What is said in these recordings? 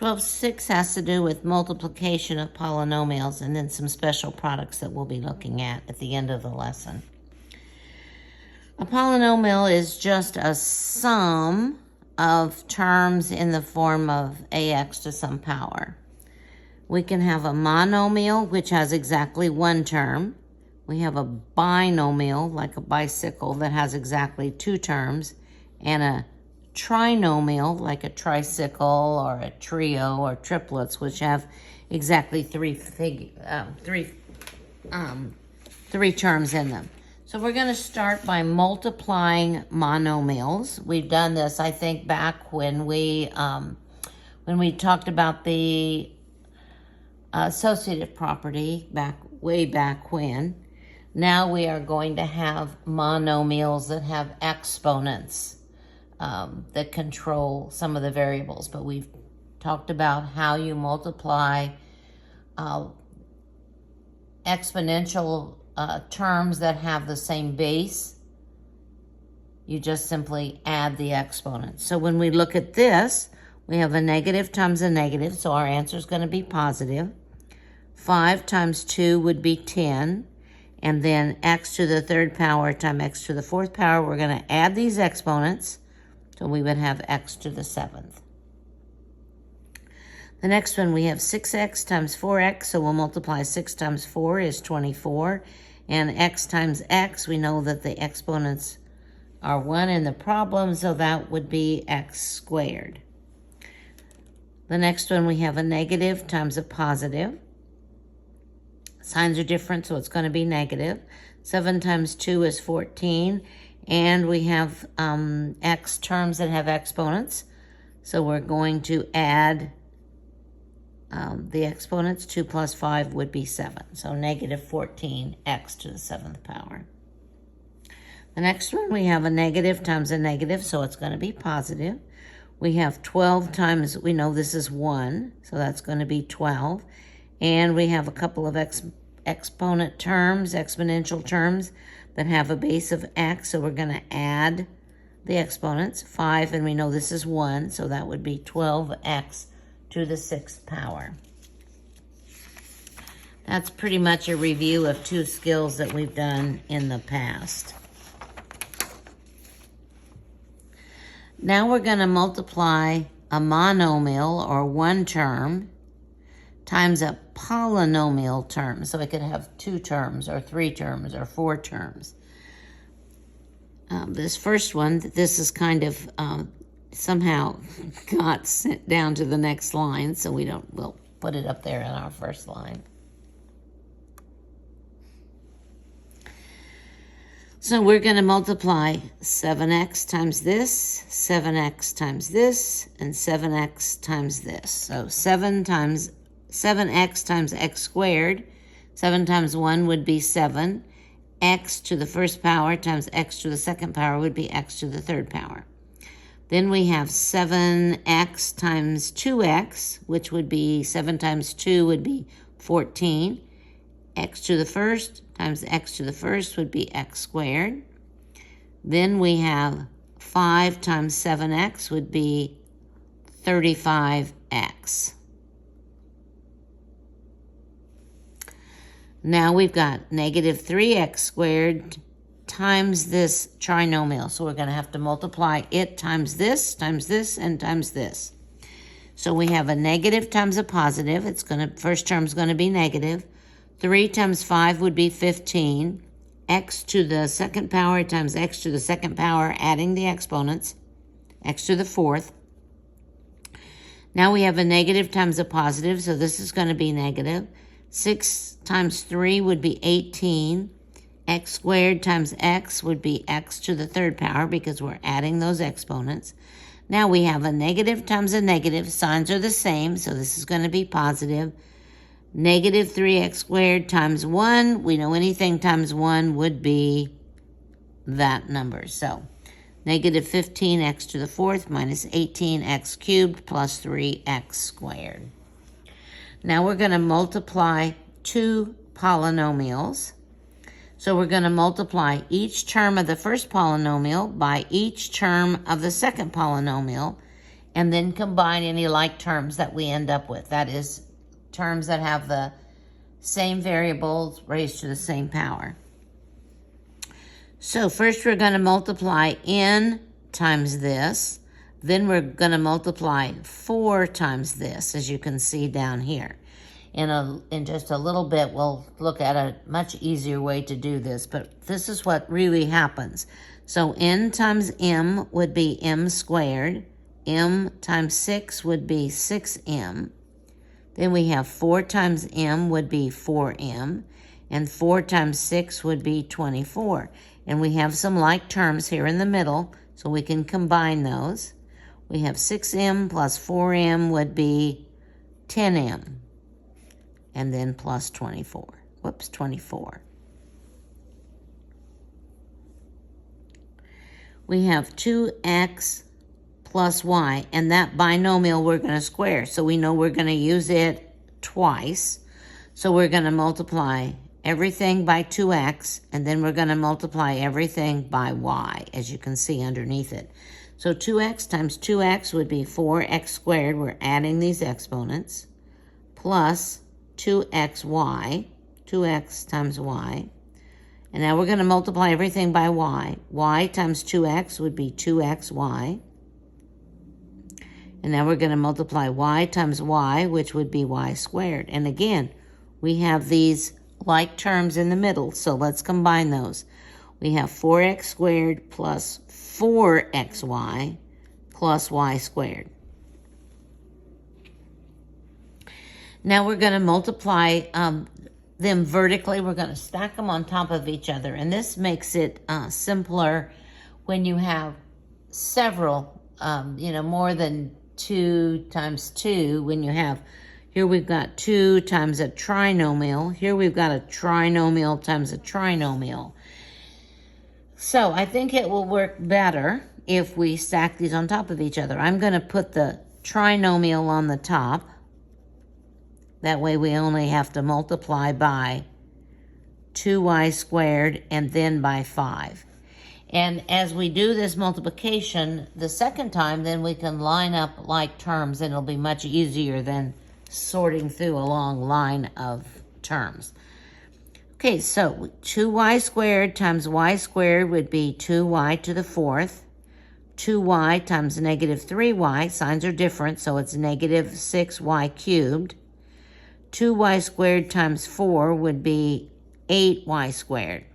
12.6 has to do with multiplication of polynomials and then some special products that we'll be looking at the end of the lesson. A polynomial is just a sum of terms in the form of ax to some power. We can have a monomial, which has exactly one term. We have a binomial, like a bicycle, that has exactly two terms, and a trinomial, like a tricycle or a trio or triplets, which have exactly three terms in them. So we're going to start by multiplying monomials. We've done this, I think, back when we talked about the associative property way back when. Now we are going to have monomials that have exponents that control some of the variables, but we've talked about how you multiply exponential terms that have the same base. You just simply add the exponents. So when we look at this, we have a negative times a negative, so our answer is going to be positive. 5 times 2 would be 10, and then x to the third power times x to the fourth power. We're going to add these exponents, so we would have x to the 7th. The next one, we have 6x times 4x, so we'll multiply 6 times 4 is 24, and x times x, we know that the exponents are 1 in the problem, so that would be x squared. The next one, we have a negative times a positive. Signs are different, so it's going to be negative. 7 times 2 is 14, and we have x terms that have exponents, so we're going to add the exponents. 2 plus 5 would be 7, so negative 14x to the 7th power. The next one, we have a negative times a negative, so it's going to be positive. We have 12 times, we know this is 1, so that's going to be 12. And we have a couple of exponential terms that have a base of x, so we're going to add the exponents. 5, and we know this is 1, so that would be 12x to the 6th power. That's pretty much a review of two skills that we've done in the past. Now we're going to multiply a monomial, or one term, times a polynomial term. So it could have 2 terms, or 3 terms, or 4 terms. This first one, this is kind of somehow got sent down to the next line, so we'll put it up there in our first line. So we're going to multiply 7x times this, 7x times this, and 7x times this. So 7x times x squared, 7 times 1 would be 7. X to the first power times x to the second power would be x to the third power. Then we have 7x times 2x, which would be 7 times 2 would be 14. X to the first times x to the first would be x squared. Then we have 5 times 7x would be 35x. Now we've got negative 3x squared times this trinomial. So we're going to have to multiply it times this, and times this. So we have a negative times a positive. First term's going to be negative. 3 times 5 would be 15. X to the second power times x to the second power, adding the exponents. X to the fourth. Now we have a negative times a positive, so this is going to be negative. 6 times 3 would be 18. X squared times x would be x to the third power because we're adding those exponents. Now we have a negative times a negative. Signs are the same, so this is going to be positive. Negative 3x squared times 1. We know anything times 1 would be that number. So negative 15x to the fourth minus 18x cubed plus 3x squared. Now we're going to multiply 2 polynomials. So we're going to multiply each term of the first polynomial by each term of the second polynomial, and then combine any like terms that we end up with. That is, terms that have the same variables raised to the same power. So first we're going to multiply n times this. Then we're going to multiply 4 times this, as you can see down here. In just a little bit, we'll look at a much easier way to do this, but this is what really happens. So n times m would be m squared. M times 6 would be 6m. Then we have 4 times m would be 4m. And 4 times 6 would be 24. And we have some like terms here in the middle, so we can combine those. We have 6m plus 4m would be 10m. And then plus 24. Whoops, 24. We have 2x plus y, and that binomial we're going to square. So we know we're going to use it twice. So we're going to multiply everything by 2x, and then we're going to multiply everything by y, as you can see underneath it. So 2x times 2x would be 4x squared. We're adding these exponents, plus 2xy, 2x times y. And now we're going to multiply everything by y. Y times 2x would be 2xy. And now we're going to multiply y times y, which would be y squared. And again, we have these like terms in the middle, so let's combine those. We have 4x squared plus 4xy plus y squared. Now we're going to multiply them vertically. We're going to stack them on top of each other. And this makes it simpler when you have several, more than 2 times 2. When you have, here we've got 2 times a trinomial. Here we've got a trinomial times a trinomial. So I think it will work better if we stack these on top of each other. I'm going to put the trinomial on the top. That way we only have to multiply by 2y squared and then by 5. And as we do this multiplication the second time, then we can line up like terms, and it'll be much easier than sorting through a long line of terms. Okay, so 2y squared times y squared would be 2y to the 4th. 2y times negative 3y, signs are different, so it's negative 6y cubed. 2y squared times 4 would be 8y squared.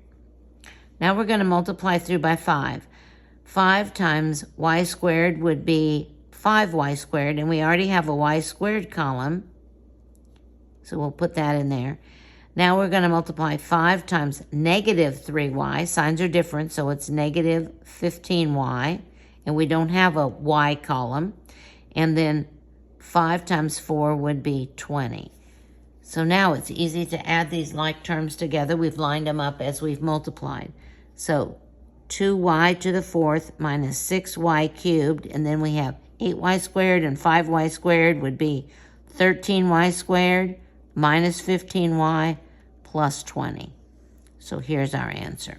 Now we're going to multiply through by 5. 5 times y squared would be 5y squared, and we already have a y squared column, so we'll put that in there. Now we're going to multiply 5 times negative 3y. Signs are different, so it's negative 15y, and we don't have a y column. And then 5 times 4 would be 20. So now it's easy to add these like terms together. We've lined them up as we've multiplied. So 2y to the 4th minus 6y cubed, and then we have 8y squared and 5y squared would be 13y squared minus 15y plus 20. So here's our answer.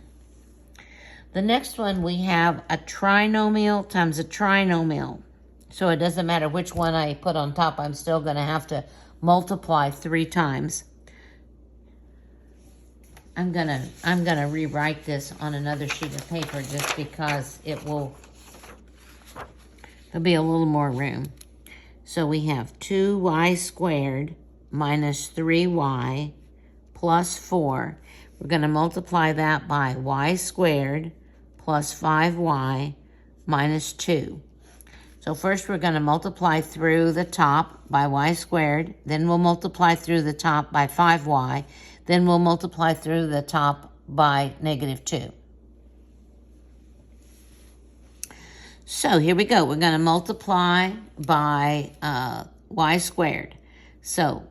The next one, we have a trinomial times a trinomial. So it doesn't matter which one I put on top, I'm still going to have to multiply 3 times. I'm gonna rewrite this on another sheet of paper just because there'll be a little more room. So we have 2y squared minus 3y plus 4. We're going to multiply that by y squared plus 5y minus 2. So first we're going to multiply through the top by y squared, then we'll multiply through the top by 5y, then we'll multiply through the top by negative 2. So here we go. We're going to multiply by y squared. So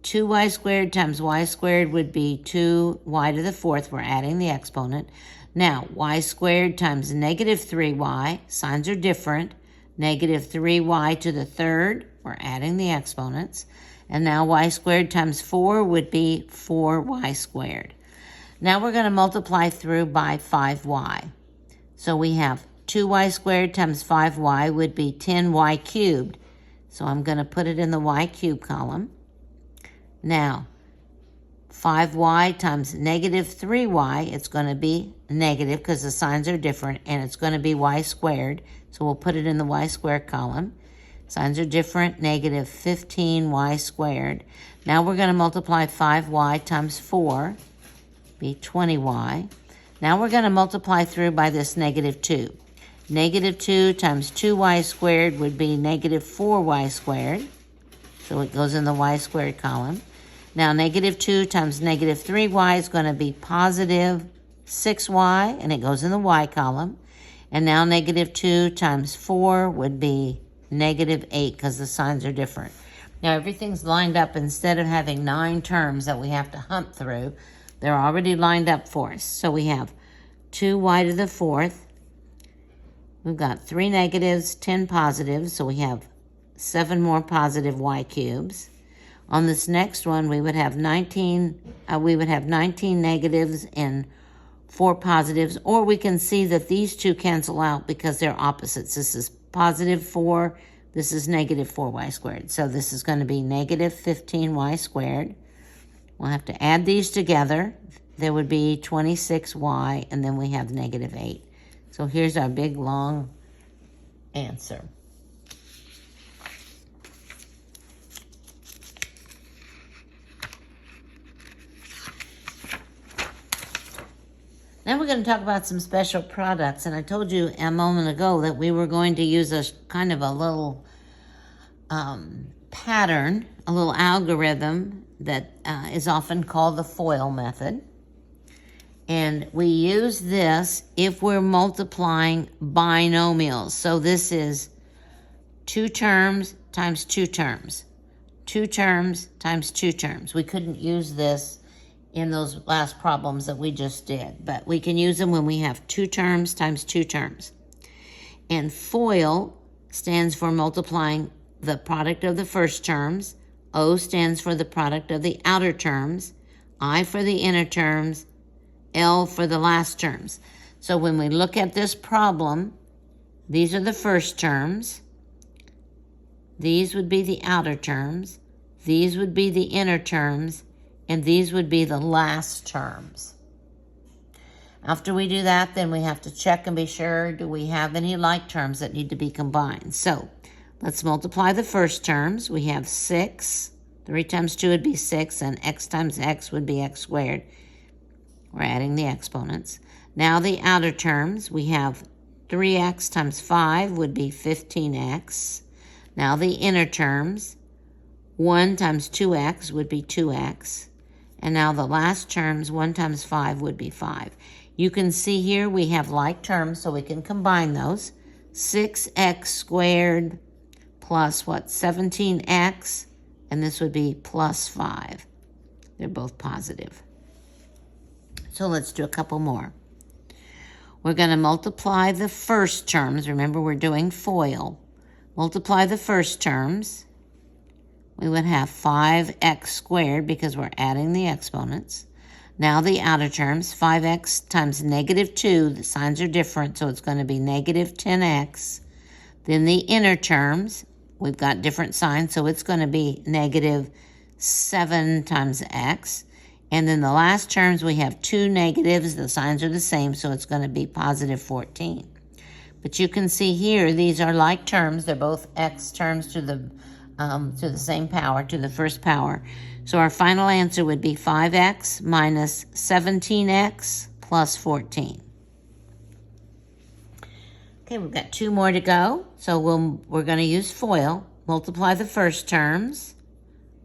2y squared times y squared would be 2y to the 4th. We're adding the exponent. Now, y squared times negative 3y. Signs are different. Negative 3y to the 3rd. We're adding the exponents. And now y squared times 4 would be 4y squared. Now we're going to multiply through by 5y. So we have 2y squared times 5y would be 10y cubed. So I'm going to put it in the y cubed column. Now, 5y times negative 3y, it's going to be negative because the signs are different, and it's going to be y squared. So we'll put it in the y squared column. Signs are different, negative 15y squared. Now we're going to multiply 5y times 4, be 20y. Now we're going to multiply through by this negative 2. Negative 2 times 2y squared would be negative 4y squared. So it goes in the y squared column. Now negative 2 times negative 3y is going to be positive 6y, and it goes in the y column. And now negative 2 times 4 would be negative 8 because the signs are different. Now everything's lined up. Instead of having 9 terms that we have to hump through, they're already lined up for us. So we have 2y to the 4th. We've got 3 negatives, 10 positives, so we have 7 more positive y cubes. On this next one, we would have 19 negatives and 4 positives, or we can see that these two cancel out because they're opposites. This is positive 4, this is negative 4y squared. So this is going to be negative 15y squared. We'll have to add these together. There would be 26y, and then we have negative 8. So here's our big, long answer. Now we're going to talk about some special products, and I told you a moment ago that we were going to use a kind of a little pattern, a little algorithm that is often called the FOIL method. And we use this if we're multiplying binomials. So this is 2 terms times 2 terms, 2 terms times 2 terms. We couldn't use this in those last problems that we just did, but we can use them when we have 2 terms times 2 terms. And FOIL stands for multiplying the product of the first terms, O stands for the product of the outer terms, I for the inner terms, L for the last terms. So when we look at this problem, these are the first terms, these would be the outer terms, these would be the inner terms, and these would be the last terms. After we do that, then we have to check and be sure, do we have any like terms that need to be combined? So let's multiply the first terms. We have 6. 3 times 2 would be 6, and x times x would be x squared. We're adding the exponents. Now the outer terms, we have 3x times 5 would be 15x. Now the inner terms, 1 times 2x would be 2x. And now the last terms, 1 times 5 would be 5. You can see here we have like terms, so we can combine those. 6x squared plus what? 17x, and this would be plus 5. They're both positive. So let's do a couple more. We're going to multiply the first terms. Remember, we're doing FOIL. Multiply the first terms. We would have 5x squared because we're adding the exponents. Now the outer terms, 5x times negative 2. The signs are different, so it's going to be negative 10x. Then the inner terms, we've got different signs, so it's going to be negative 7 times x. And then the last terms, we have 2 negatives. The signs are the same, so it's going to be positive 14. But you can see here, these are like terms. They're both x terms to the same power, to the first power. So our final answer would be 5x minus 17x plus 14. Okay, we've got 2 more to go. So we're going to use FOIL. Multiply the first terms,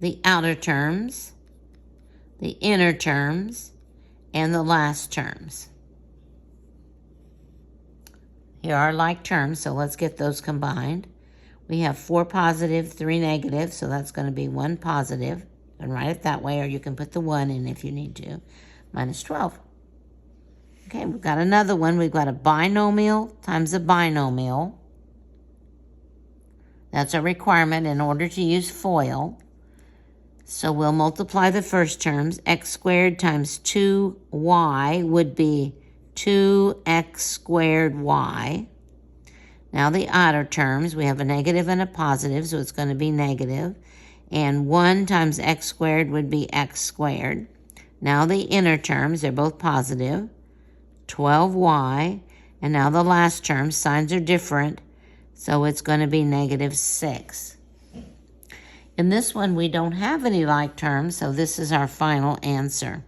the outer terms, the inner terms, and the last terms. Here are like terms, so let's get those combined. We have 4 positive, 3 negative, so that's going to be 1 positive. You can write it that way, or you can put the 1 in if you need to, minus 12. Okay, we've got another one. We've got a binomial times a binomial. That's a requirement in order to use FOIL. So we'll multiply the first terms. X squared times 2y would be 2x squared y. Now the outer terms, we have a negative and a positive, so it's going to be negative. And 1 times x squared would be x squared. Now the inner terms, they're both positive, 12y. And now the last term, signs are different, so it's going to be negative 6. In this one, we don't have any like terms, so this is our final answer.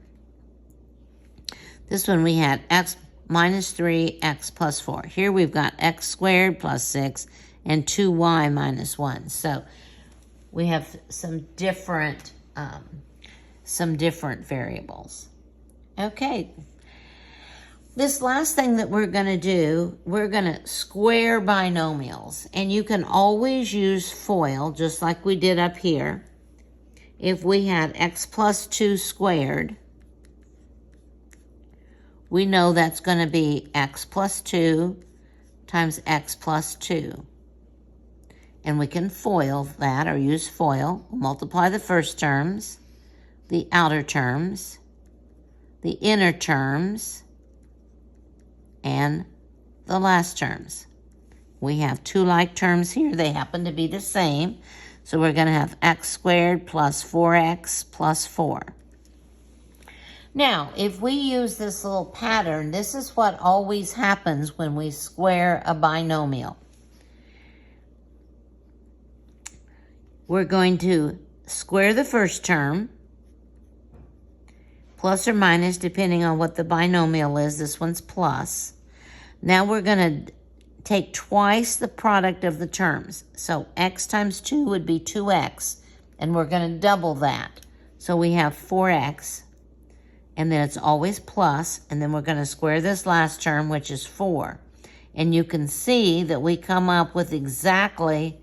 This one we had x minus 3, x plus 4. Here we've got x squared plus 6 and 2y minus 1. So we have some different variables. Okay. This last thing that we're going to do, we're going to square binomials. And you can always use FOIL, just like we did up here. If we had x plus 2 squared, we know that's going to be x plus 2 times x plus 2. And we can FOIL that, or use FOIL. We'll multiply the first terms, the outer terms, the inner terms, and the last terms. We have 2 like terms here. They happen to be the same. So we're going to have x squared plus 4x plus 4. Now, if we use this little pattern, this is what always happens when we square a binomial. We're going to square the first term, plus or minus, depending on what the binomial is. This one's plus. Now we're going to take twice the product of the terms. So x times 2 would be 2x, and we're going to double that. So we have 4x, and then it's always plus, and then we're going to square this last term, which is 4. And you can see that we come up with exactly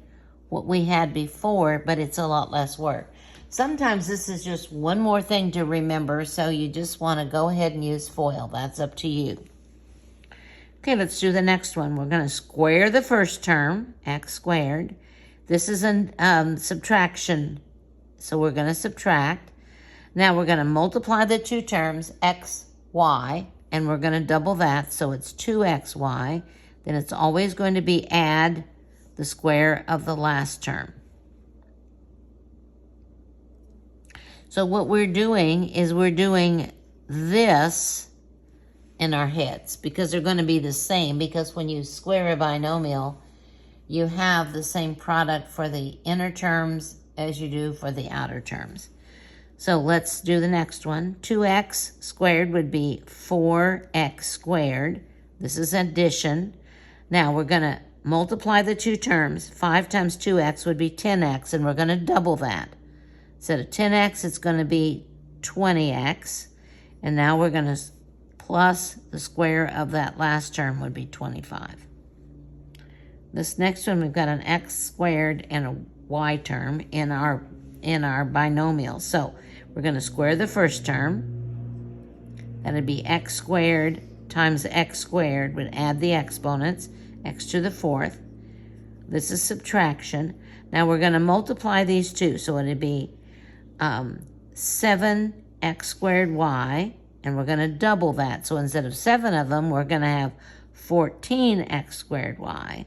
what we had before, but it's a lot less work. Sometimes this is just one more thing to remember, so you just want to go ahead and use FOIL. That's up to you. Okay, let's do the next one. We're going to square the first term, x squared. This is a subtraction, so we're going to subtract. Now we're going to multiply the 2 terms, x, y, and we're going to double that, so it's 2xy. Then it's always going to be add the square of the last term. So what we're doing is we're doing this in our heads because they're going to be the same, because when you square a binomial, you have the same product for the inner terms as you do for the outer terms. So let's do the next one. 2x squared would be 4x squared. This is addition. Now we're going to multiply the 2 terms. 5 times 2x would be 10x, and we're going to double that. Instead of 10x, it's going to be 20x. And now we're going to plus the square of that last term would be 25. This next one, we've got an x squared and a y term in our binomial. So we're going to square the first term. That would be x squared times x squared. Would add the exponents, x to the 4th. This is subtraction. Now we're going to multiply these two. So it would be 7x squared y, and we're going to double that. So instead of 7 of them, we're going to have 14x squared y.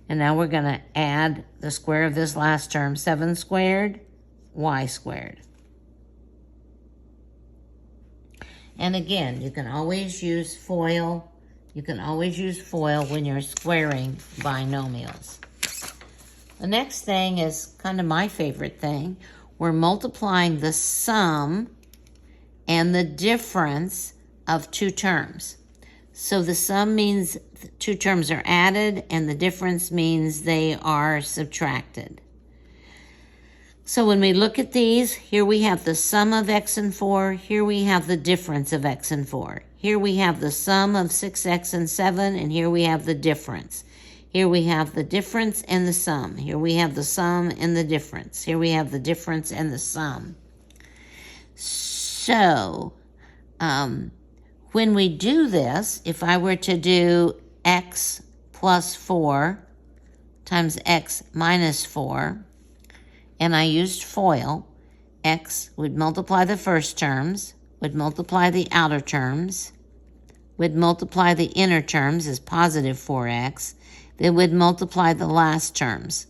And now we're going to add the square of this last term, 7 squared, y squared. And again, you can always use FOIL. You can always use FOIL when you're squaring binomials. The next thing is kind of my favorite thing. We're multiplying the sum and the difference of 2 terms. So the sum means 2 terms are added, and the difference means they are subtracted. So when we look at these, here we have the sum of x and 4. Here we have the difference of x and 4. Here we have the sum of 6x and 7, and here we have the difference. Here we have the difference and the sum. Here we have the sum and the difference. Here we have the difference and the sum. So, when we do this, if I were to do x plus 4 times x minus 4, and I used FOIL, x would multiply the first terms, would multiply the outer terms, would multiply the inner terms as positive 4x. Then we'd multiply the last terms.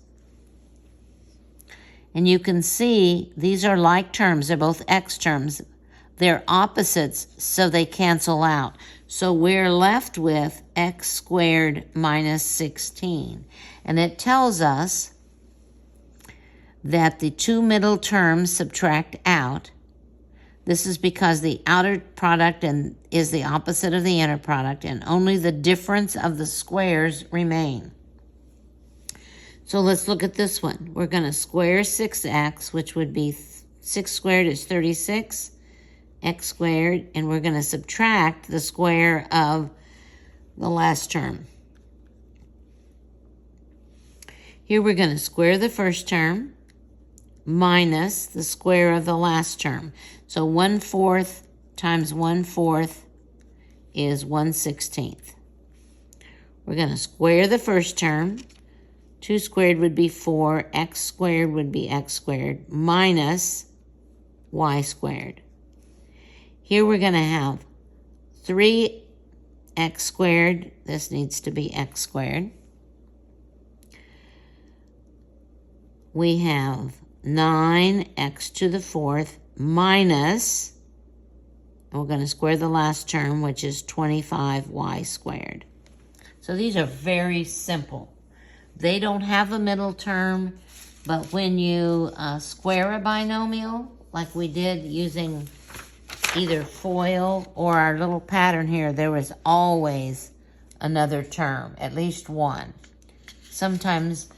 And you can see these are like terms. They're both x terms. They're opposites, so they cancel out. So we're left with x squared minus 16. And it tells us that the two middle terms subtract out. This is because the outer product is the opposite of the inner product, and only the difference of the squares remain. So let's look at this one. We're going to square 6x, which would be 6 squared is 36, x squared, and we're going to subtract the square of the last term. Here we're going to square the first term minus the square of the last term. So 1/4 times 1/4 is 1/16. We're going to square the first term. 2 squared would be 4, x squared would be x squared, minus y squared. Here we're going to have 3x squared. This needs to be x squared. We have 9x to the 4th minus, and we're going to square the last term, which is 25y squared. So these are very simple. They don't have a middle term, but when you square a binomial, like we did using either FOIL or our little pattern here, there was always another term, at least one. Sometimes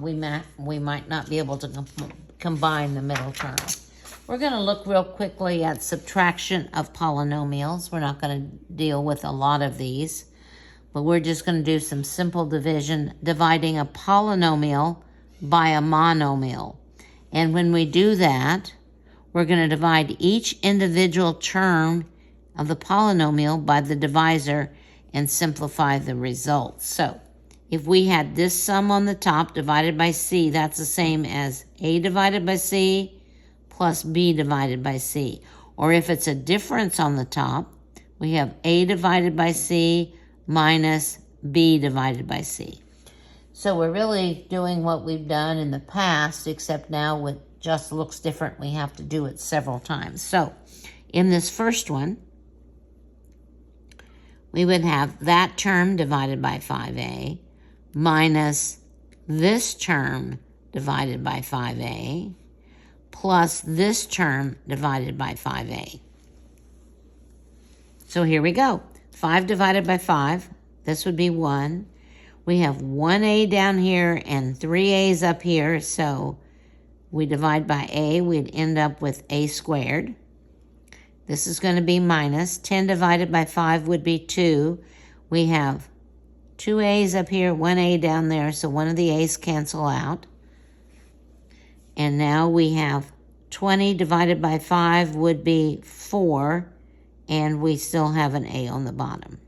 we might not be able to combine the middle term. We're going to look real quickly at subtraction of polynomials. We're not going to deal with a lot of these, but we're just going to do some simple division, dividing a polynomial by a monomial. And when we do that, we're going to divide each individual term of the polynomial by the divisor and simplify the results. So if we had this sum on the top divided by c, that's the same as a divided by c plus b divided by c. Or if it's a difference on the top, we have a divided by c minus b divided by c. So we're really doing what we've done in the past, except now it just looks different. We have to do it several times. So in this first one, we would have that term divided by 5a minus this term divided by 5a plus this term divided by 5a. So here we go. 5 divided by 5, this would be 1. We have 1a down here and 3 a's up here, so we divide by a, we'd end up with a squared. This is going to be minus. 10 divided by 5 would be 2. We have 2 a's up here, 1 a down there, so one of the a's cancel out. And now we have 20 divided by 5 would be 4, and we still have an a on the bottom.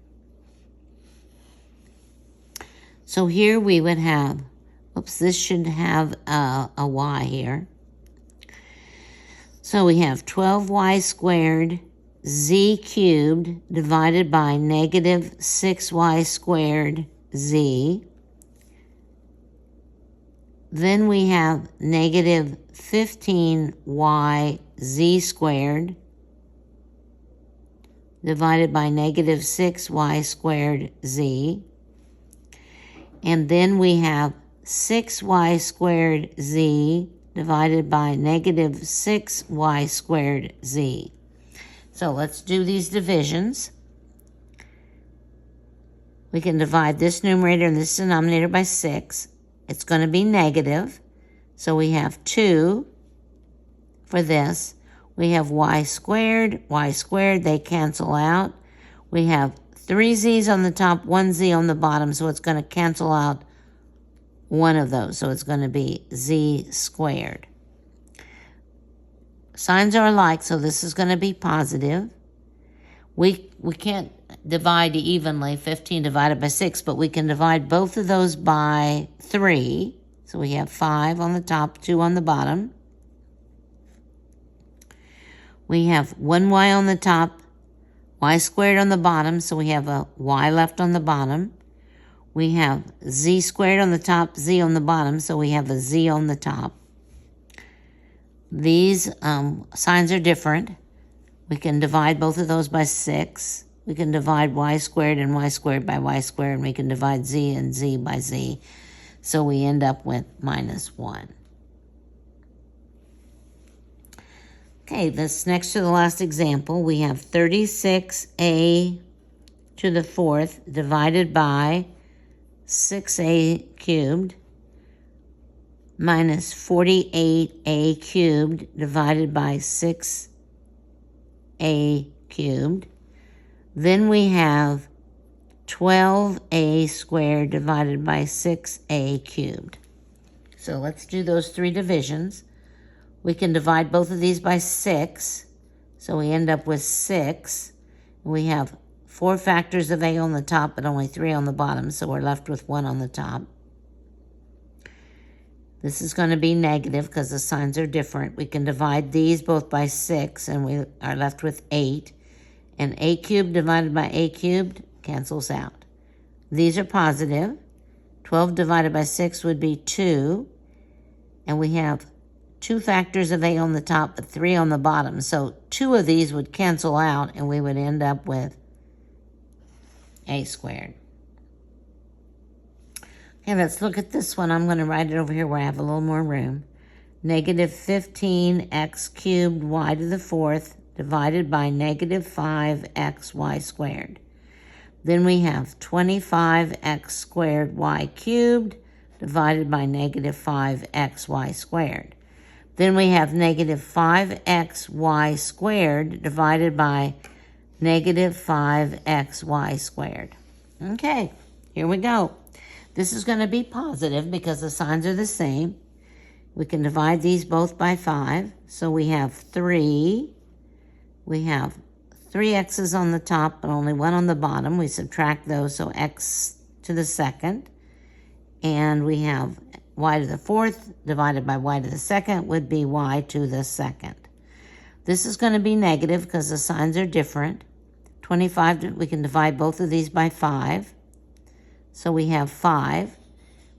So here we would have, oops, this should have a y here. So we have 12y squared z cubed divided by negative 6y squared z. Then we have negative 15y z squared divided by negative 6y squared z. And then we have 6y squared z divided by negative 6y squared z. So let's do these divisions. We can divide this numerator and this denominator by 6. It's going to be negative. So we have 2 for this. We have y squared, they cancel out. We have 3 z's on the top, 1 z on the bottom, so it's going to cancel out one of those. So it's going to be z squared. Signs are alike, so this is going to be positive. We can't divide evenly, 15 divided by 6, but we can divide both of those by 3. So we have 5 on the top, 2 on the bottom. We have 1y on the top, y squared on the bottom, so we have a y left on the bottom. We have z squared on the top, z on the bottom, so we have a z on the top. These signs are different. We can divide both of those by 6. We can divide y squared and y squared by y squared, and we can divide z and z by z. So we end up with -1. Okay, this next to the last example, we have 36a to the 4th divided by 6a cubed minus 48a cubed divided by 6a cubed. Then we have 12a squared divided by 6a cubed. So let's do those 3 divisions. We can divide both of these by 6, so we end up with 6. We have 4 factors of a on the top, but only 3 on the bottom, so we're left with 1 on the top. This is going to be negative because the signs are different. We can divide these both by 6, and we are left with 8. And a cubed divided by a cubed cancels out. These are positive. 12 divided by 6 would be 2. And we have 2 factors of a on the top, but 3 on the bottom. So 2 of these would cancel out, and we would end up with a squared. Okay, let's look at this one. I'm going to write it over here where I have a little more room. Negative 15x cubed y to the 4th divided by negative 5xy squared. Then we have 25x squared y cubed divided by negative 5xy squared. Then we have negative 5xy squared divided by negative 5xy squared. Okay, here we go. This is going to be positive because the signs are the same. We can divide these both by 5. So we have 3. We have 3 x's on the top, but only 1 on the bottom. We subtract those, so x to the 2nd. And we have y to the 4th divided by y to the 2nd would be y to the 2nd. This is going to be negative because the signs are different. 25, we can divide both of these by 5. So we have 5.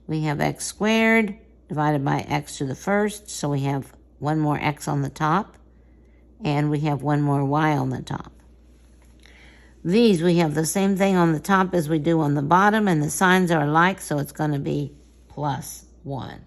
We have x squared divided by x to the 1st. So we have 1 more x on the top. And we have 1 more y on the top. These, we have the same thing on the top as we do on the bottom, and the signs are alike, so it's going to be +1.